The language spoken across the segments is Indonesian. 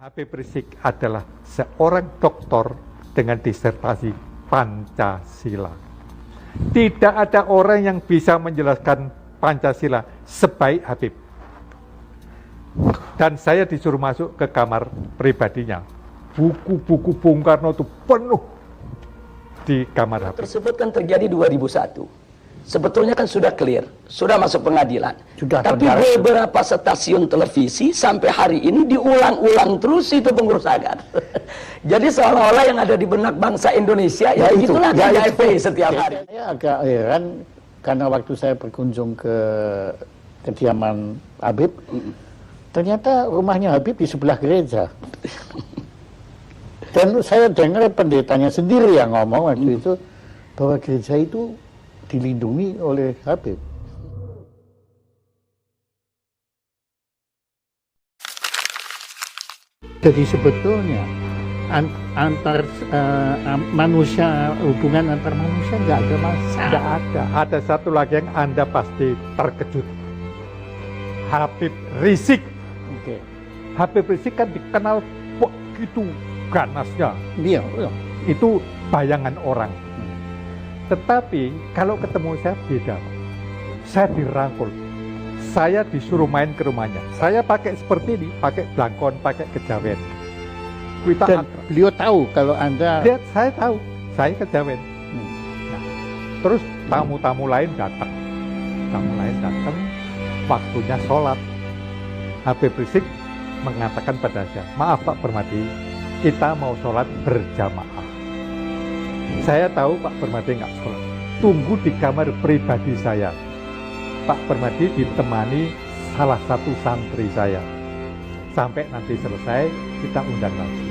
Habib Rizik adalah seorang doktor dengan disertasi Pancasila. Tidak ada orang yang bisa menjelaskan Pancasila sebaik Habib. Dan saya disuruh masuk ke kamar pribadinya. Buku-buku Bung Karno itu penuh di kamar Habib. Tersebut kan terjadi 2001. Sebetulnya kan sudah clear, sudah masuk pengadilan. Tapi beberapa stasiun televisi sampai hari ini diulang-ulang terus itu pengurusan. Jadi seolah-olah yang ada di benak bangsa Indonesia ya itulah KIP setiap hari. Saya agak heran karena waktu saya berkunjung ke kediaman Habib, ternyata rumahnya Habib di sebelah gereja. Dan saya dengar pendetanya sendiri yang ngomong waktu itu bahwa gereja itu dilindungi oleh Habib. Jadi sebetulnya hubungan antar manusia nggak ada masalah. Tidak ada. Ada satu lagi yang Anda pasti terkejut. Habib Rizik. Oke. Habib Rizik kan dikenal begitu ganasnya. Iya. Itu bayangan orang. Tetapi kalau ketemu saya beda. Saya dirangkul. Saya disuruh main ke rumahnya. Saya pakai seperti ini, pakai blangkon, pakai kejawen. Dan beliau tahu kalau Anda... Lihat, saya tahu. Saya kejawen. Nah, terus tamu-tamu lain datang. Waktunya sholat. Habib Rizik mengatakan pada saya, maaf Pak Permadi, kita mau sholat berjamaah. Saya tahu Pak Permadi nggak sholat. Tunggu di kamar pribadi saya. Pak Permadi ditemani salah satu santri saya. Sampai nanti selesai, kita undang lagi.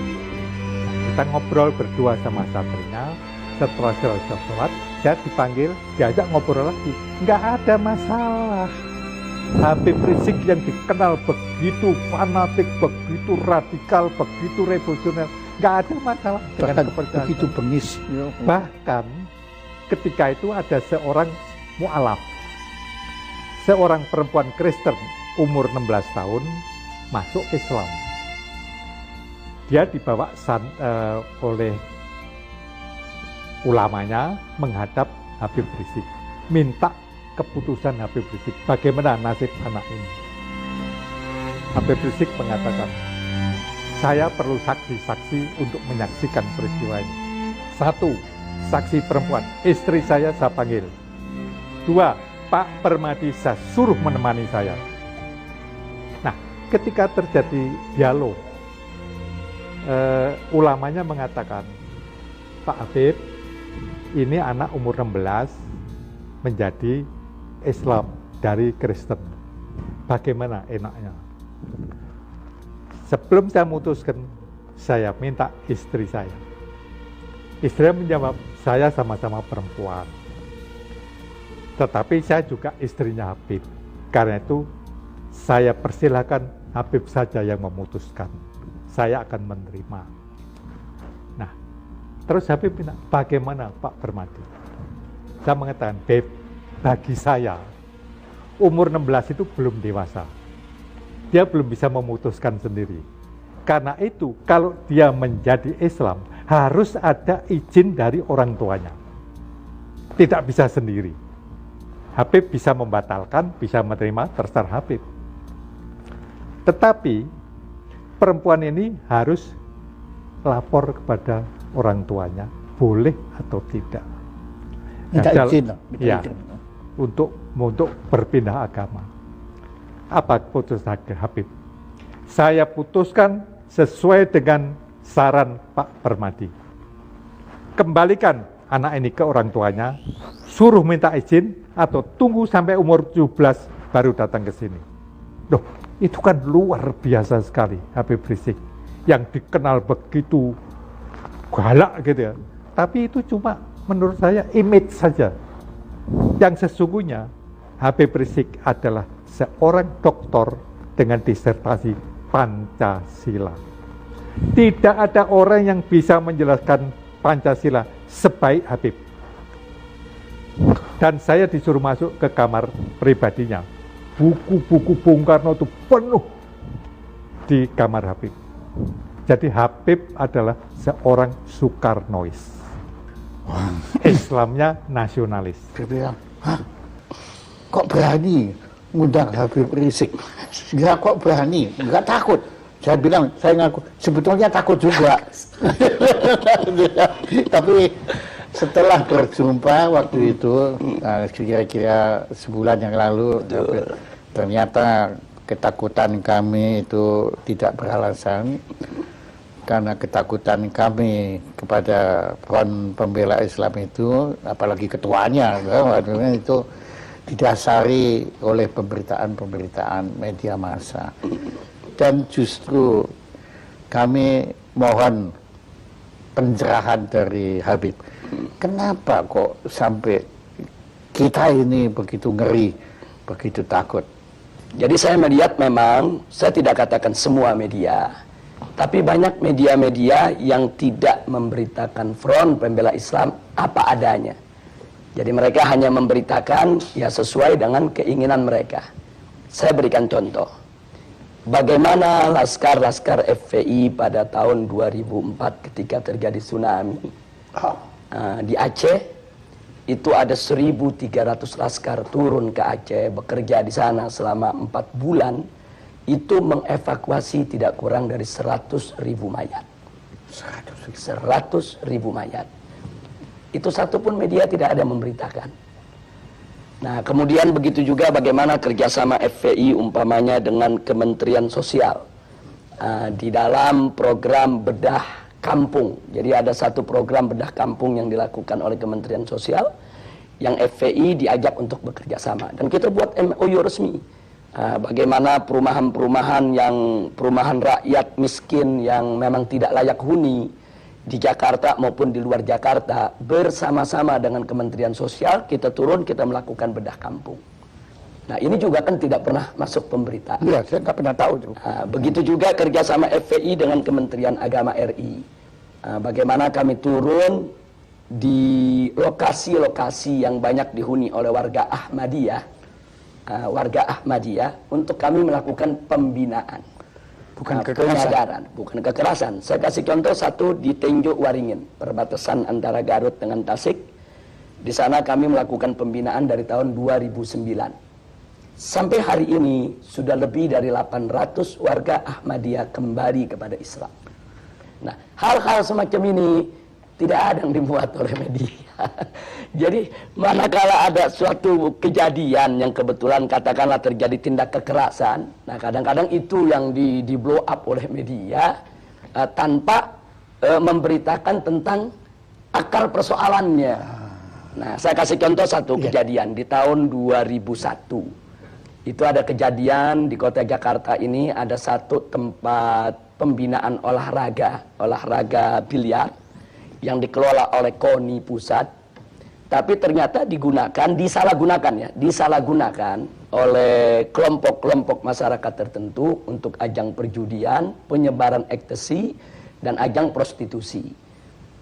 Kita ngobrol berdua sama santrinya. Setelah selesai sholat, saya dipanggil, diajak ngobrol lagi. Nggak ada masalah. Habib Rizik yang dikenal begitu fanatik, begitu radikal, begitu revolusioner, nggak ada masalah dengan kepercayaan. Begitu bengis. Bahkan ketika itu ada seorang mu'alaf, seorang perempuan Kristen umur 16 tahun masuk Islam. Dia dibawa oleh ulamanya menghadap Habib Rizik, minta keputusan Habib Rizik, bagaimana nasib anak ini. Habib Rizik mengatakan, saya perlu saksi-saksi untuk menyaksikan peristiwa ini. 1, saksi perempuan, istri saya panggil. 2, Pak Permadi saya suruh menemani saya. Nah, ketika terjadi dialog, ulamanya mengatakan, Pak Habib, ini anak umur 16 menjadi Islam dari Kristen. Bagaimana enaknya? Sebelum saya memutuskan, saya minta istri saya. Istri menjawab, saya sama-sama perempuan. Tetapi saya juga istrinya Habib. Karena itu, saya persilahkan Habib saja yang memutuskan. Saya akan menerima. Nah, terus Habib bilang, bagaimana Pak Permadi? Saya mengatakan, Beb, bagi saya, umur 16 itu belum dewasa. Dia belum bisa memutuskan sendiri. Karena itu, kalau dia menjadi Islam, harus ada izin dari orang tuanya. Tidak bisa sendiri. Habib bisa membatalkan, bisa menerima, terserah Habib. Tetapi, perempuan ini harus lapor kepada orang tuanya, boleh atau tidak. Minta izin. Untuk berpindah agama. Apa keputusan Habib? Saya putuskan sesuai dengan saran Pak Permadi. Kembalikan anak ini ke orang tuanya, suruh minta izin, atau tunggu sampai umur 17 baru datang ke sini. Loh, itu kan luar biasa sekali Habib Rizik, yang dikenal begitu galak gitu ya. Tapi itu cuma menurut saya image saja. Yang sesungguhnya Habib Rizik adalah seorang doktor dengan disertasi Pancasila. Tidak ada orang yang bisa menjelaskan Pancasila sebaik Habib. Dan saya disuruh masuk ke kamar pribadinya. Buku-buku Bung Karno itu penuh di kamar Habib. Jadi Habib adalah seorang Soekarnois. Islamnya nasionalis. Gitu ya. Hah? Kok berani ngundang Habib Rizik? Enggak, kok berani? Enggak takut. Saya bilang, saya ngaku, sebetulnya takut juga. Tapi setelah berjumpa waktu itu, kira-kira sebulan yang lalu, ternyata ketakutan kami itu tidak beralasan. Karena ketakutan kami kepada Front Pembela Islam itu, apalagi ketuanya, itu didasari oleh pemberitaan-pemberitaan media massa. Dan justru kami mohon pencerahan dari Habib. Kenapa kok sampai kita ini begitu ngeri, begitu takut? Jadi saya melihat memang, saya tidak katakan semua media, tapi banyak media-media yang tidak memberitakan Front Pembela Islam apa adanya. Jadi mereka hanya memberitakan ya sesuai dengan keinginan mereka. Saya berikan contoh. Bagaimana laskar-laskar FPI pada tahun 2004 ketika terjadi tsunami di Aceh, itu ada 1.300 laskar turun ke Aceh, bekerja di sana selama 4 bulan, itu mengevakuasi tidak kurang dari 100.000 mayat. 100.000 mayat. Itu satu pun media tidak ada memberitakan. Nah, kemudian begitu juga bagaimana kerjasama FPI umpamanya dengan Kementerian Sosial di dalam program bedah kampung. Jadi ada satu program bedah kampung yang dilakukan oleh Kementerian Sosial yang FPI diajak untuk bekerja sama. Dan kita buat MOU resmi. Bagaimana perumahan-perumahan rakyat miskin yang memang tidak layak huni di Jakarta maupun di luar Jakarta, bersama-sama dengan Kementerian Sosial kita turun, kita melakukan bedah kampung. Nah, ini juga kan tidak pernah masuk pemberitaan. Iya, saya nggak pernah tahu. Begitu juga kerjasama FPI dengan Kementerian Agama RI. Bagaimana kami turun di lokasi-lokasi yang banyak dihuni oleh warga Ahmadiyah, untuk kami melakukan pembinaan. Bukan kekerasan. Bukan kekerasan. Saya kasih contoh satu di Tenjo Waringin, perbatasan antara Garut dengan Tasik. Di sana kami melakukan pembinaan dari tahun 2009. Sampai hari ini sudah lebih dari 800 warga Ahmadiyah kembali kepada Islam. Nah, hal-hal semacam ini tidak ada yang dimuat oleh media. Jadi manakala ada suatu kejadian yang kebetulan katakanlah terjadi tindak kekerasan, nah kadang-kadang itu yang di blow up oleh media tanpa memberitakan tentang akar persoalannya. Nah, saya kasih contoh satu kejadian di tahun 2001. Itu ada kejadian di kota Jakarta ini, ada satu tempat pembinaan olahraga biliar yang dikelola oleh KONI pusat, tapi ternyata disalahgunakan oleh kelompok-kelompok masyarakat tertentu untuk ajang perjudian, penyebaran ekstasi, dan ajang prostitusi.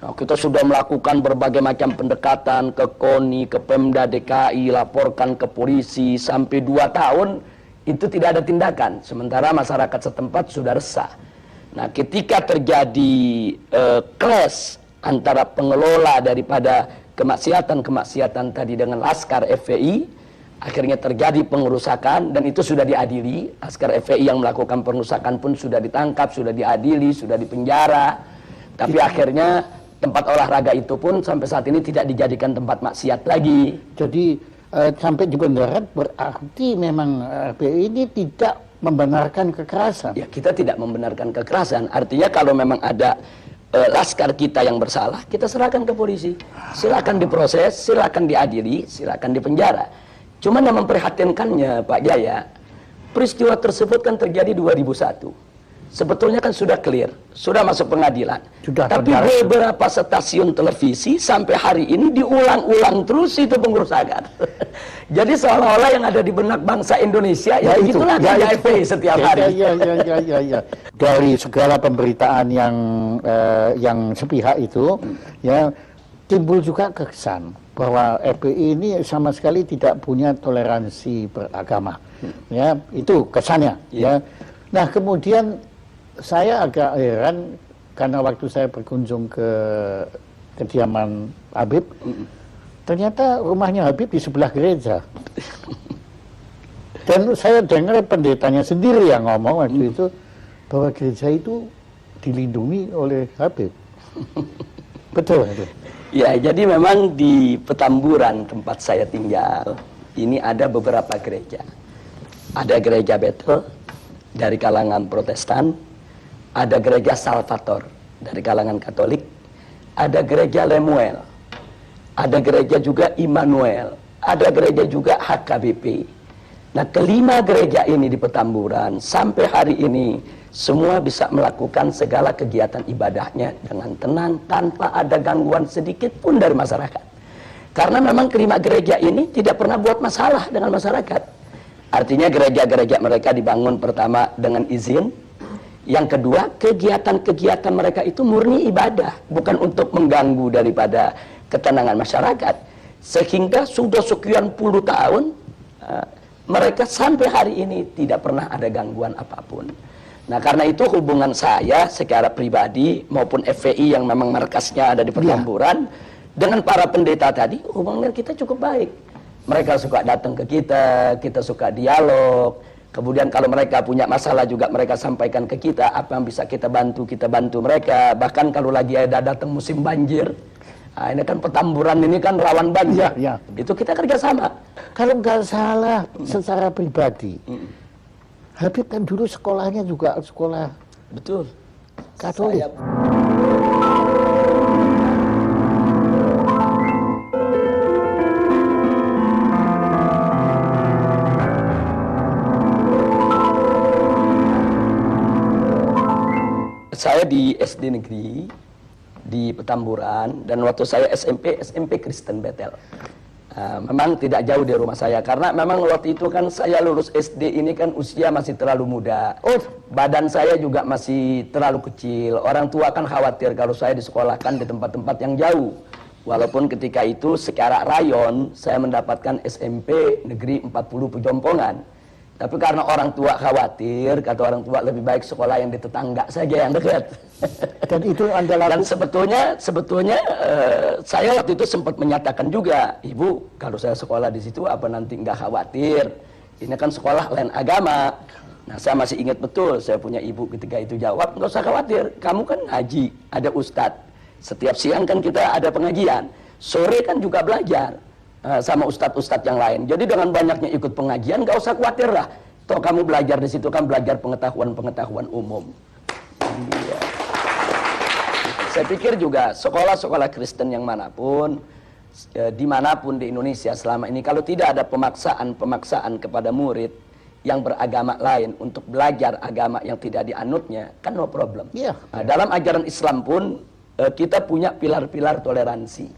Nah, kita sudah melakukan berbagai macam pendekatan ke KONI, ke Pemda DKI, laporkan ke polisi, sampai 2 tahun itu tidak ada tindakan, sementara masyarakat setempat sudah resah. Nah, ketika terjadi clash antara pengelola daripada kemaksiatan tadi dengan laskar FPI, akhirnya terjadi pengerusakan, dan itu sudah diadili. Laskar FPI yang melakukan pengerusakan pun sudah ditangkap, sudah diadili, sudah dipenjara. Tapi akhirnya tempat olahraga itu pun sampai saat ini tidak dijadikan tempat maksiat lagi. Jadi sampai di penjara berarti memang FPI ini tidak membenarkan kekerasan. Ya, kita tidak membenarkan kekerasan. Artinya kalau memang ada laskar kita yang bersalah, kita serahkan ke polisi. Silakan diproses, silakan diadili, silakan dipenjara. Cuman yang memprihatinkannya, Pak Jaya, peristiwa tersebut kan terjadi 2001. Sebetulnya kan sudah clear, sudah masuk pengadilan. Tapi beberapa stasiun televisi sampai hari ini diulang-ulang terus itu pengerusakan. Jadi seolah-olah yang ada di benak bangsa Indonesia ya itulah FPI setiap hari. Ya. Dari segala pemberitaan yang sepihak itu, ya timbul juga kesan bahwa FPI ini sama sekali tidak punya toleransi beragama. Ya, itu kesannya. Ya. Nah, kemudian saya agak heran karena waktu saya berkunjung ke kediaman Habib, ternyata rumahnya Habib di sebelah gereja. Dan saya dengar pendetanya sendiri yang ngomong waktu itu bahwa gereja itu dilindungi oleh Habib. Betul itu. Ya, jadi memang di Petamburan tempat saya tinggal ini ada beberapa gereja. Ada gereja Bethel dari kalangan Protestan, ada gereja Salvator dari kalangan Katolik, ada gereja Lemuel, ada gereja juga Immanuel, ada gereja juga HKBP. Nah, kelima gereja ini di Petamburan sampai hari ini semua bisa melakukan segala kegiatan ibadahnya dengan tenang tanpa ada gangguan sedikit pun dari masyarakat. Karena memang kelima gereja ini tidak pernah buat masalah dengan masyarakat. Artinya gereja-gereja mereka dibangun pertama dengan izin. Yang kedua, kegiatan-kegiatan mereka itu murni ibadah, bukan untuk mengganggu daripada ketenangan masyarakat. Sehingga sudah sekian puluh tahun mereka sampai hari ini tidak pernah ada gangguan apapun. Nah, karena itu hubungan saya secara pribadi maupun FPI yang memang markasnya ada di Petamburan dengan para pendeta tadi, hubungan kita cukup baik. Mereka suka datang ke kita suka dialog. Kemudian kalau mereka punya masalah juga mereka sampaikan ke kita, apa yang bisa kita bantu mereka. Bahkan kalau lagi ada datang musim banjir, nah, ini kan Petamburan ini kan rawan banjir. Ya. Itu kita kerjasama. Kalau nggak salah secara pribadi, Habib kan dulu sekolahnya juga sekolah Betul. Katolik. Saya di SD negeri di Petamburan dan waktu saya SMP Kristen Bethel. Memang tidak jauh dari rumah saya karena memang waktu itu kan saya lulus SD ini kan usia masih terlalu muda. Badan saya juga masih terlalu kecil. Orang tua kan khawatir kalau saya disekolahkan di tempat-tempat yang jauh. Walaupun ketika itu secara rayon saya mendapatkan SMP negeri 40 Pejompongan. Tapi karena orang tua khawatir, kata orang tua lebih baik sekolah yang di tetangga saja yang dekat. Dan itu Anda lakukan? Dan sebetulnya saya waktu itu sempat menyatakan juga, Ibu, kalau saya sekolah di situ apa nanti nggak khawatir? Ini kan sekolah lain agama. Nah, saya masih ingat betul, saya punya ibu ketika itu jawab, nggak usah khawatir, kamu kan ngaji, ada ustadz. Setiap siang kan kita ada pengajian, sore kan juga belajar. Sama ustadz-ustadz yang lain. Jadi dengan banyaknya ikut pengajian, gak usah khawatir lah. Toh kamu belajar di situ kan belajar pengetahuan umum. Iya. Saya pikir juga sekolah-sekolah Kristen yang manapun, dimanapun di Indonesia selama ini, kalau tidak ada pemaksaan kepada murid yang beragama lain untuk belajar agama yang tidak dianutnya, kan no problem. Yeah. Nah, dalam ajaran Islam pun kita punya pilar-pilar toleransi,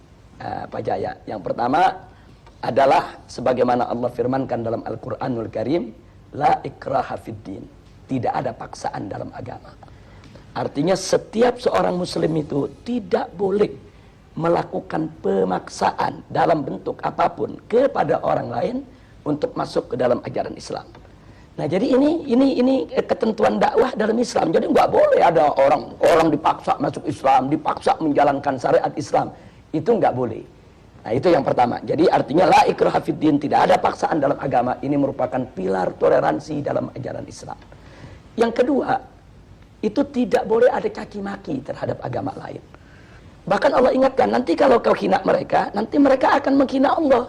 Pak Jaya. Yang pertama adalah sebagaimana Allah firmankan dalam Al-Quranul Karim, la ikraha fiddin, tidak ada paksaan dalam agama. Artinya setiap seorang muslim itu tidak boleh melakukan pemaksaan dalam bentuk apapun kepada orang lain untuk masuk ke dalam ajaran Islam. Nah, jadi ini ketentuan dakwah dalam Islam. Jadi nggak boleh ada orang dipaksa masuk Islam, dipaksa menjalankan syariat Islam. Itu nggak boleh. Nah, itu yang pertama. Jadi artinya la ikraha fiddin, tidak ada paksaan dalam agama. Ini merupakan pilar toleransi dalam ajaran Islam. Yang kedua, itu tidak boleh ada caci maki terhadap agama lain. Bahkan Allah ingatkan, nanti kalau kau hina mereka, nanti mereka akan menghina Allah.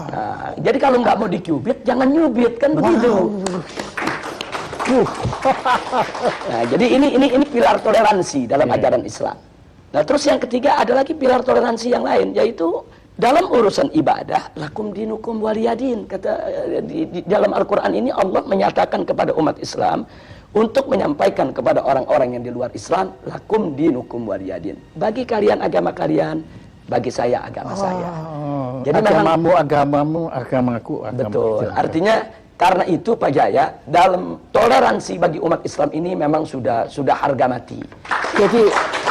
Nah, jadi kalau nggak mau dicubit, jangan nyubit, kan begitu. Nah, jadi ini pilar toleransi dalam ajaran Islam. Nah, terus yang ketiga ada lagi pilar toleransi yang lain, yaitu dalam urusan ibadah, lakum dinukum waliyadin. Kata di dalam Al-Quran ini Allah menyatakan kepada umat Islam untuk menyampaikan kepada orang-orang yang di luar Islam, lakum dinukum waliyadin. Bagi kalian agama kalian, bagi saya agama saya. Jadi agamamu, agamaku. Betul. Artinya karena itu Pak Jaya, dalam toleransi bagi umat Islam ini memang sudah harga mati. Jadi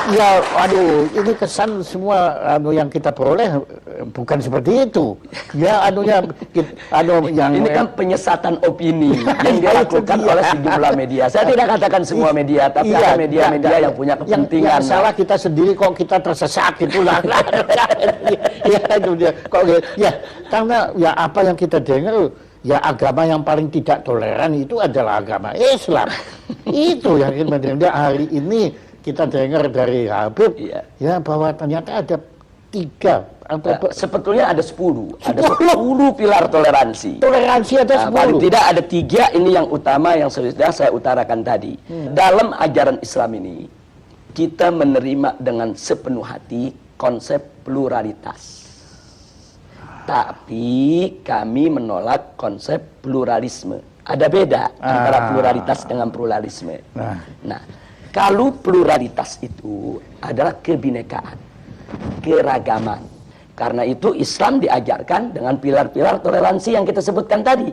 Ya, aduh, ini kesan semua yang kita peroleh bukan seperti itu. Ya, yang Ini kan penyesatan opini yang dilakukan oleh sejumlah media. Saya tidak katakan semua media, tapi ada media-media yang punya kepentingan. Yang salah kita sendiri kok kita tersesat itulah. Ya, itu dia. Kok ya, karena ya apa yang kita dengar, ya agama yang paling tidak toleran itu adalah agama Islam. Itu yang kita hari ini kita dengar dari Habib, ya bahwa ternyata ada 3 atau sebetulnya ada 10. Ada 10 pilar toleransi. Toleransi ada 10. Paling tidak ada 3 ini yang utama yang sudah saya utarakan tadi. Dalam ajaran Islam ini kita menerima dengan sepenuh hati konsep pluralitas. Tapi kami menolak konsep pluralisme. Ada beda antara pluralitas dengan pluralisme. Nah, kalau pluralitas itu adalah kebinekaan, keragaman. Karena itu Islam diajarkan dengan pilar-pilar toleransi yang kita sebutkan tadi.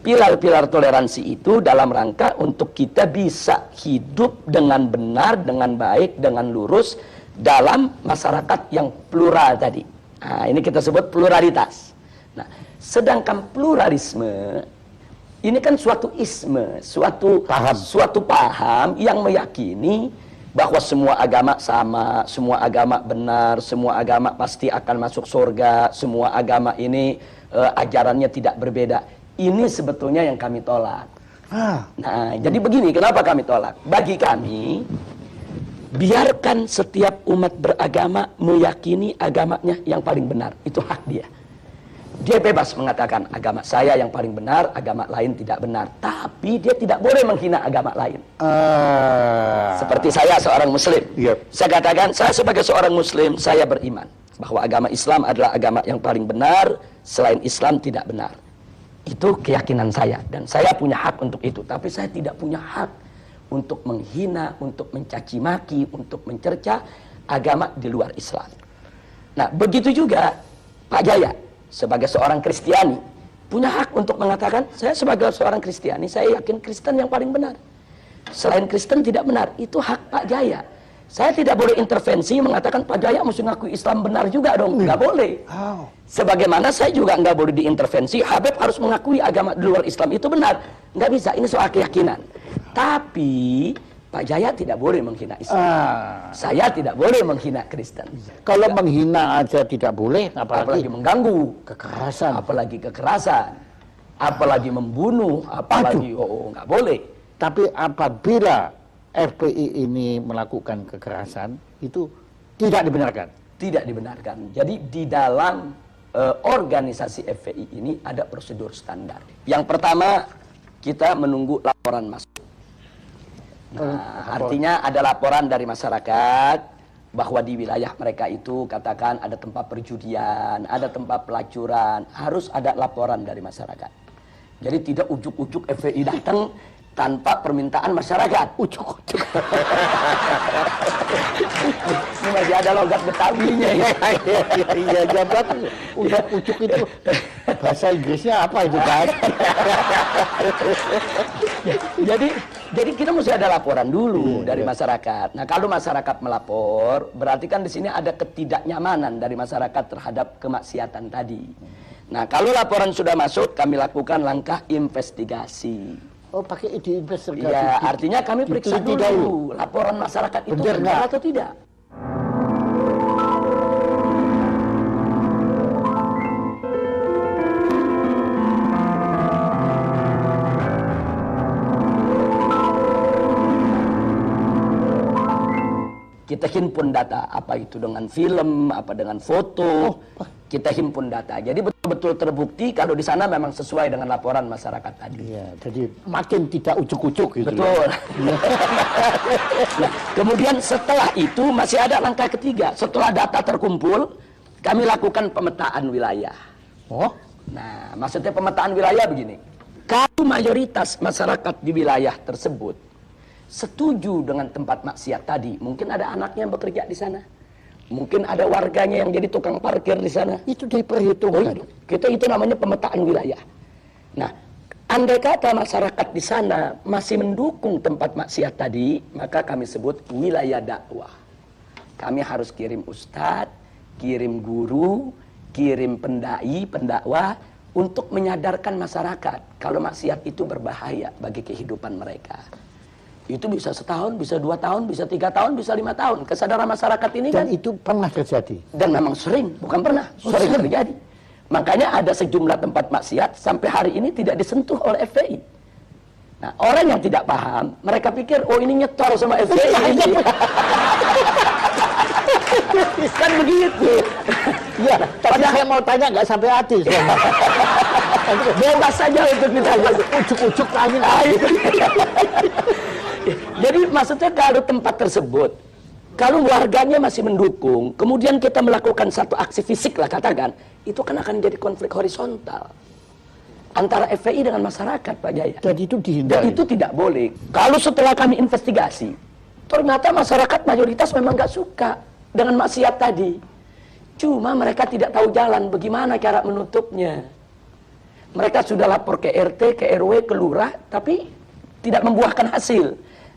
Pilar-pilar toleransi itu dalam rangka untuk kita bisa hidup dengan benar, dengan baik, dengan lurus dalam masyarakat yang plural tadi. Nah, ini kita sebut pluralitas. Nah, sedangkan pluralisme ini kan suatu isme, suatu paham yang meyakini bahwa semua agama sama, semua agama benar, semua agama pasti akan masuk surga, semua agama ini ajarannya tidak berbeda. Ini sebetulnya yang kami tolak. Nah, jadi begini, kenapa kami tolak? Bagi kami, biarkan setiap umat beragama meyakini agamanya yang paling benar. Itu hak dia. Dia bebas mengatakan agama saya yang paling benar, agama lain tidak benar. Tapi dia tidak boleh menghina agama lain. Seperti saya seorang muslim. Saya katakan, saya sebagai seorang muslim, saya beriman bahwa agama Islam adalah agama yang paling benar, selain Islam tidak benar. Itu keyakinan saya. Dan saya punya hak untuk itu. Tapi saya tidak punya hak untuk menghina, untuk mencaci maki, untuk mencerca agama di luar Islam. Nah, begitu juga Pak Jaya sebagai seorang Kristiani punya hak untuk mengatakan, saya sebagai seorang Kristiani, saya yakin Kristen yang paling benar. Selain Kristen tidak benar, itu hak Pak Jaya. Saya tidak boleh intervensi mengatakan Pak Jaya mesti ngaku Islam benar juga dong, nggak boleh. Sebagaimana saya juga nggak boleh diintervensi, Habib harus mengakui agama di luar Islam itu benar, nggak bisa. Ini soal keyakinan. Tapi Pak Jaya tidak boleh menghina Islam. Saya tidak boleh menghina Kristen. Kalau menghina aja tidak boleh, apalagi mengganggu, apalagi kekerasan, apalagi membunuh, apalagi nggak boleh. Tapi apabila FPI ini melakukan kekerasan, itu tidak dibenarkan. Tidak dibenarkan. Jadi di dalam organisasi FPI ini ada prosedur standar. Yang pertama, kita menunggu laporan masuk. Nah, artinya ada laporan dari masyarakat bahwa di wilayah mereka itu katakan ada tempat perjudian, ada tempat pelacuran, harus ada laporan dari masyarakat. Jadi tidak ujuk-ujuk FPI datang tanpa permintaan masyarakat. Ujuk-ujuk. Ini masih ada logat Betawinya. Iya, jabat. Ujuk-ujuk itu bahasa Inggrisnya apa itu, Pak? Jadi kita mesti ada laporan dulu dari masyarakat. Nah, kalau masyarakat melapor, berarti kan di sini ada ketidaknyamanan dari masyarakat terhadap kemaksiatan tadi. Nah, kalau laporan sudah masuk, kami lakukan langkah investigasi. Oh, pakai diinvestigasi. Iya, artinya kami periksa dulu laporan masyarakat itu benar atau tidak. Kita himpun data, apa itu dengan film, apa dengan foto, kita himpun data. Jadi betul-betul terbukti kalau di sana memang sesuai dengan laporan masyarakat tadi. Iya, jadi makin tidak ujuk-ujuk gitu. Betul. Nah, kemudian setelah itu masih ada langkah ketiga. Setelah data terkumpul, kami lakukan pemetaan wilayah. Nah, maksudnya pemetaan wilayah begini. Kalau mayoritas masyarakat di wilayah tersebut setuju dengan tempat maksiat tadi, mungkin ada anaknya yang bekerja di sana, mungkin ada warganya yang jadi tukang parkir di sana, itu diperhitungkan. Kita itu namanya pemetaan wilayah. Nah, andai kata masyarakat di sana masih mendukung tempat maksiat tadi, maka kami sebut wilayah dakwah. Kami harus kirim ustadz, kirim guru, kirim pendai, pendakwa untuk menyadarkan masyarakat kalau maksiat itu berbahaya bagi kehidupan mereka. Itu bisa setahun, bisa 2 tahun, bisa 3 tahun, bisa 5 tahun. Kesadaran masyarakat ini Dan kan. itu pernah terjadi. Dan memang sering, bukan pernah, sering terjadi. Makanya ada sejumlah tempat maksiat sampai hari ini tidak disentuh oleh FPI. Nah, orang yang tidak paham, mereka pikir, oh ini nyetor sama FPI ini. Kan begitu. Ya, tapi saya mau tanya nggak sampai hati. Bebas saja untuk ditanya. Ujuk-ujuk angin. Jadi maksudnya kalau tempat tersebut, kalau warganya masih mendukung, kemudian kita melakukan satu aksi fisik lah katakan, itu kan akan jadi konflik horizontal antara FPI dengan masyarakat, Pak Jaya. Dan itu Dan dihindari. itu tidak boleh. Kalau setelah kami investigasi, ternyata masyarakat mayoritas memang nggak suka dengan maksiat tadi. Cuma mereka tidak tahu jalan bagaimana cara menutupnya. Mereka sudah lapor ke RT, ke RW, ke lurah, tapi tidak membuahkan hasil.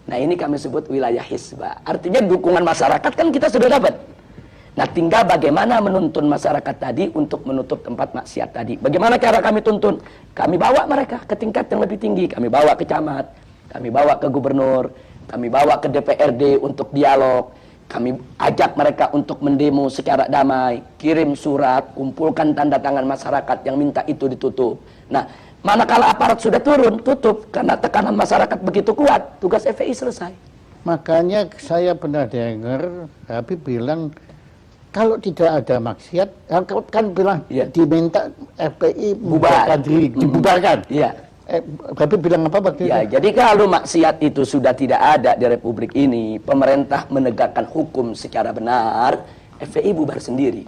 Nah ini kami sebut wilayah hisbah. Artinya dukungan masyarakat kan kita sudah dapat. Nah tinggal bagaimana menuntun masyarakat tadi untuk menutup tempat maksiat tadi. Bagaimana cara kami tuntun? Kami bawa mereka ke tingkat yang lebih tinggi. Kami bawa ke camat, kami bawa ke gubernur, kami bawa ke DPRD untuk dialog. Kami ajak mereka untuk mendemo secara damai, kirim surat, kumpulkan tanda tangan masyarakat yang minta itu ditutup. Nah, manakala aparat sudah turun, tutup karena tekanan masyarakat begitu kuat, tugas FPI selesai. Makanya saya pernah dengar Habib bilang kalau tidak ada maksiat, kan bilang Iya. diminta FPI Bubar. membubarkan diri, dibubarkan. Iya. Habib bilang apa waktu Ya, itu? jadi kalau maksiat itu sudah tidak ada di Republik ini, pemerintah menegakkan hukum secara benar, FPI bubar sendiri.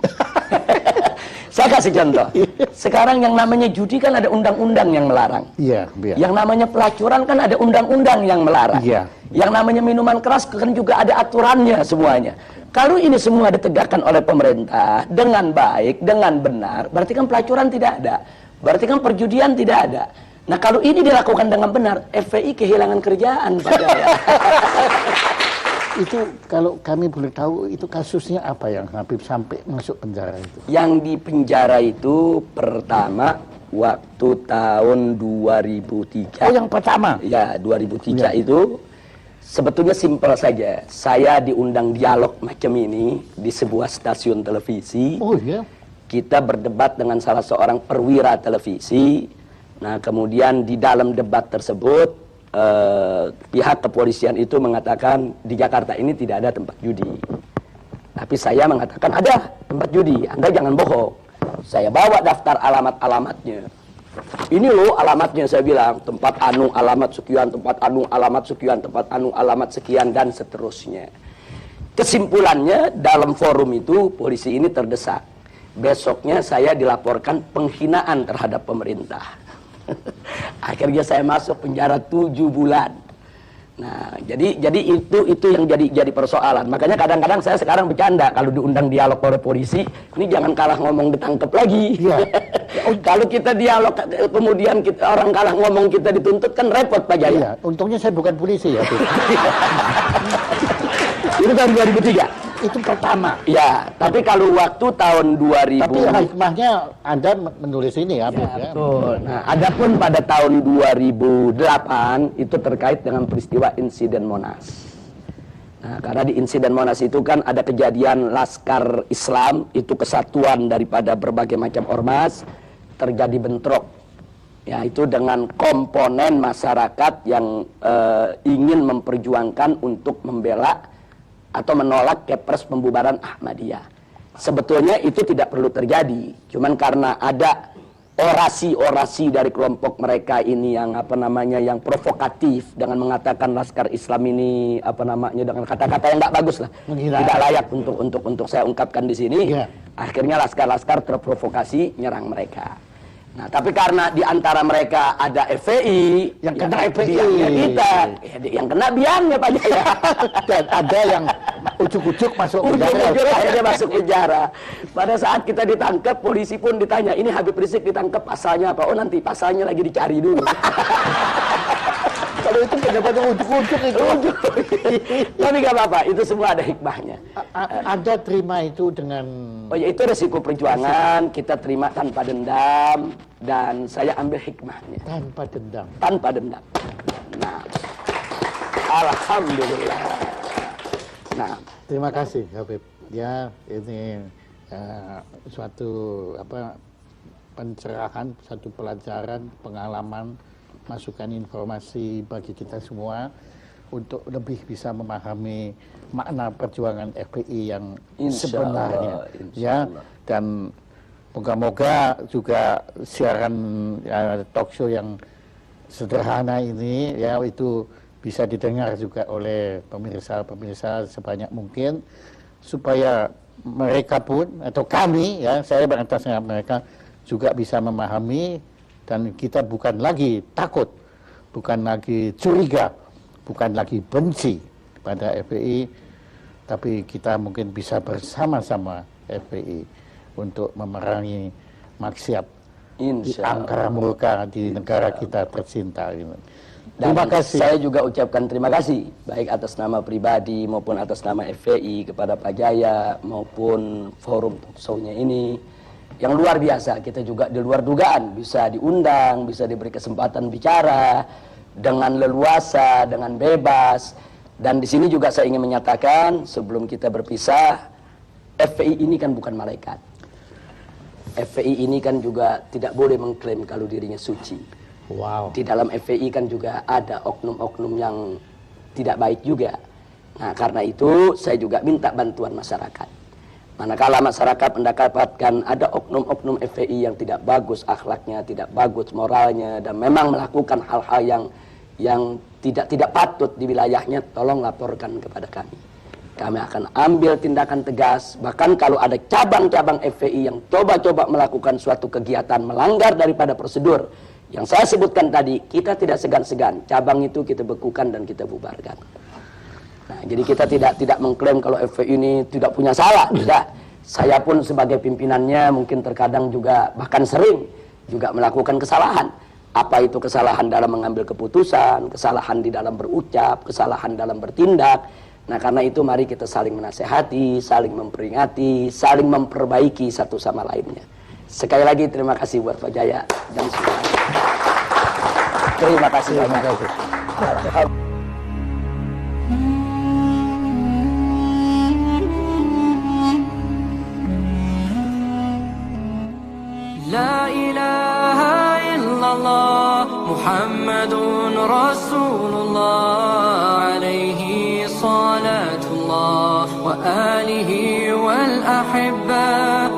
Saya kasih contoh. Sekarang yang namanya judi kan ada undang-undang yang melarang. Iya, iya. Yang namanya pelacuran kan ada undang-undang yang melarang. Iya. Yang namanya minuman keras kan juga ada aturannya semuanya. Kalau ini semua ditegakkan oleh pemerintah dengan baik, dengan benar, berarti kan pelacuran tidak ada. Berarti kan perjudian tidak ada. Nah kalau ini dilakukan dengan benar, FPI kehilangan kerjaan, Pak Jaya. Itu kalau kami boleh tahu itu kasusnya apa yang Habib sampai masuk penjara itu? Yang di penjara itu pertama waktu tahun 2003. Oh, yang pertama? Ya, 2003 Ya. itu sebetulnya simpel saja. Saya diundang dialog macam ini di sebuah stasiun televisi. Oh iya. Kita berdebat dengan salah seorang perwira televisi. Nah, kemudian di dalam debat tersebut pihak kepolisian itu mengatakan di Jakarta ini tidak ada tempat judi. Tapi saya mengatakan ada tempat judi, Anda jangan bohong. Saya bawa daftar alamat-alamatnya. Ini loh alamatnya, saya bilang, tempat anu alamat sekian, tempat anu alamat sekian, tempat anu alamat sekian, dan seterusnya. Kesimpulannya dalam forum itu polisi ini terdesak. Besoknya saya dilaporkan penghinaan terhadap pemerintah. Akhirnya saya masuk penjara 7 bulan. Nah, jadi itu yang jadi persoalan. Makanya kadang-kadang saya sekarang bercanda kalau diundang dialog oleh polisi, ini jangan kalah ngomong ditangkap lagi. Iya. Kalau kita dialog kemudian orang kalah ngomong kita dituntut kan repot, Pak Jaya. Iya, untungnya saya bukan polisi ya. Habib. Itu tahun 2003. Itu pertama. Ya, tapi kalau waktu tahun 2000. Tapi hikmahnya Anda menulis ini ya, Habib, ya. Betul. Nah, adapun pada tahun 2008 itu terkait dengan peristiwa insiden Monas. Nah, karena di insiden Monas itu kan ada kejadian Laskar Islam, itu kesatuan daripada berbagai macam ormas, terjadi bentrok. Ya, itu dengan komponen masyarakat yang ingin memperjuangkan untuk membela atau menolak Kepres pembubaran Ahmadiyah. Sebetulnya itu tidak perlu terjadi, cuman karena ada orasi-orasi dari kelompok mereka ini yang yang provokatif dengan mengatakan Laskar Islam ini dengan kata-kata yang nggak bagus lah, Menghina. tidak layak untuk saya ungkapkan di sini. Iya. Akhirnya laskar-laskar terprovokasi nyerang mereka. Nah, tapi karena di antara mereka ada FPI, Yang kena FPI. biangnya kita, yang kena biangnya Pak Jaya. Dan ada yang ujuk-ujuk masuk penjara. Ujung-ujung akhirnya masuk penjara. Pada saat kita ditangkap, polisi pun ditanya, ini Habib Rizik ditangkap pasalnya apa? Oh nanti pasalnya lagi dicari dulu. Kalau itu pendapat ujuk-ujuk itu. Tapi nggak apa-apa, itu semua ada hikmahnya. Ada terima itu dengan... Oh ya, itu resiko perjuangan, kita terima tanpa dendam, dan saya ambil hikmahnya. Tanpa dendam. Tanpa dendam. Nah, alhamdulillah. Nah, terima kasih Habib. Ya, ini suatu pencerahan, satu pelajaran, pengalaman, masukan informasi bagi kita semua untuk lebih bisa memahami makna perjuangan FPI yang sebenarnya. Ya, dan moga-moga juga siaran talk show yang sederhana ini ya itu bisa didengar juga oleh pemirsa-pemirsa sebanyak mungkin supaya mereka pun atau kami ya saya beratasnya mereka juga bisa memahami dan kita bukan lagi takut, bukan lagi curiga, bukan lagi benci pada FPI, tapi kita mungkin bisa bersama-sama FPI untuk memerangi maksiat di angkara murka di negara kita tercinta ini. Terima kasih. Saya juga ucapkan terima kasih baik atas nama pribadi maupun atas nama FPI kepada Pak Jaya maupun forum talkshow-nya ini yang luar biasa. Kita juga di luar dugaan bisa diundang, bisa diberi kesempatan bicara dengan leluasa, dengan bebas. Dan di sini juga saya ingin menyatakan sebelum kita berpisah, FPI ini kan bukan malaikat. FPI ini kan juga tidak boleh mengklaim kalau dirinya suci. Wow. Di dalam FPI kan juga ada oknum-oknum yang tidak baik juga. Nah, karena itu saya juga minta bantuan masyarakat. Manakala masyarakat mendapatkan ada oknum-oknum FPI yang tidak bagus akhlaknya, tidak bagus moralnya, dan memang melakukan hal-hal yang tidak patut di wilayahnya, tolong laporkan kepada kami. Kami akan ambil tindakan tegas. Bahkan kalau ada cabang-cabang FPI yang coba-coba melakukan suatu kegiatan melanggar daripada prosedur yang saya sebutkan tadi, kita tidak segan-segan. Cabang itu kita bekukan dan kita bubarkan. Nah, jadi kita tidak mengklaim kalau FPI ini tidak punya salah. Tidak. Saya pun sebagai pimpinannya mungkin terkadang juga bahkan sering juga melakukan kesalahan. Apa itu kesalahan dalam mengambil keputusan, kesalahan di dalam berucap, kesalahan dalam bertindak. Nah, karena itu mari kita saling menasehati, saling memperingati, saling memperbaiki satu sama lainnya. Sekali lagi terima kasih buat Pak Jaya dan semuanya. Terima kasih banyak. La ilaha illallah Muhammadun Rasulullah alaihi salatullah wa alihi wal ahibba